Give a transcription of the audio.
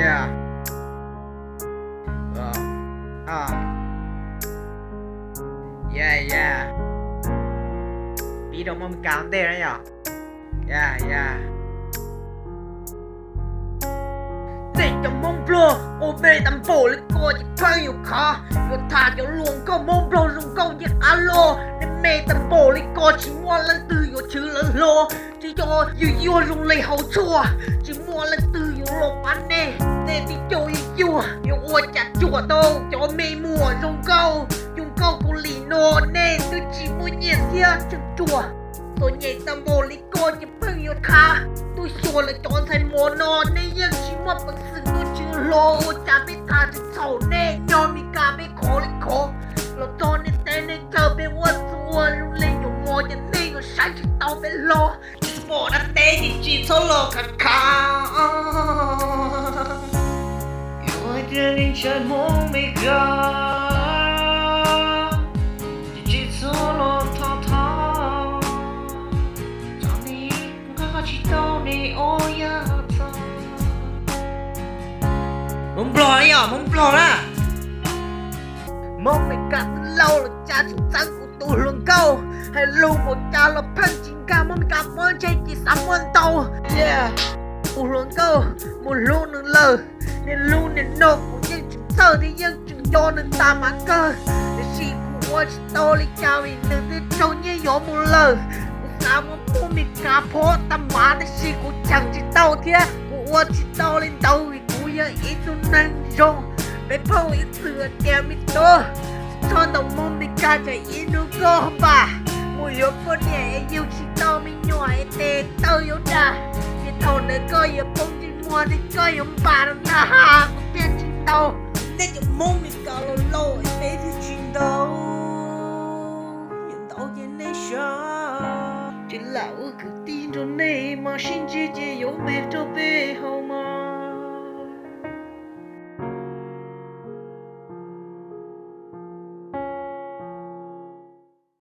Yeah. Well. Yeah, yeah. Đi đâu mà mình cảm thế đấy nhở? Yeah, yeah. Để cho mông blo, ô bê tầm bổ lên coi chỉ phơi nhiều khó. Yo thả cho luồng câu mông blo dùng câu như alo. Nên mê tầm bổ lên coi chỉ mua lần từ yo chứ lần lô. Chỉ cho yo dùng lấy hậu chua. Chỉ mua lần từ yo lộp ăn nè. Nên đi cho yo ua chặt chua đâu. Cho mê mùa dùng câu của lì nô nên tôi chỉ mua nhiệt kia chừng chùa. Tôi nhảy tầm bồ lý cô chỉ bằng yêu khá. Tôi xua là chọn thành mùa nọ nên nhưng chỉ một bằng sự tôi chưa lô. Chả biết thà thì sầu nè cho mình cả biết khó lý khó. Lo cho nên tên nên chờ bên quân xua lúc lên dùng ngồi cho nên rồi sáng chỉ tao bên lô. Bỏ đã tên thì chỉ số lô khả khả. Yêu ai trên đến trời mong mê gà. Mông bò đấy à, mông bò đó. Mông mày cả từ lâu là cha chính sáng của tụi luôn câu. Hay lưu một cha là phân chính ca mông cả môn chơi chỉ sắm môn tàu. Yeah, tụi luôn câu, một lưu nâng lờ. Nên lưu nên nộp của những chứng sơ thì những chứng cho nên ta mãn cơ. Để xì của chỉ tao lấy cha vì nâng đến trông như gió một lờ. Sao mà mua mình cả phố tâm má để xì của chẳng chỉ tao thế. Của chỉ tao lên đầu vì ya itu nang jong be pau itu dia mito son dong mum di kaca inu go ba mu yo po ne yu chi tao mi nhoi te tao yo da ni thau ne ko yo pong ji mua di ko yo ba na ha ko bien chi tao ne jo mum mi ka lo lo be di chi tao yin tao yin ne sha chỉ là ước tin trong này mà xin chỉ有没有背后吗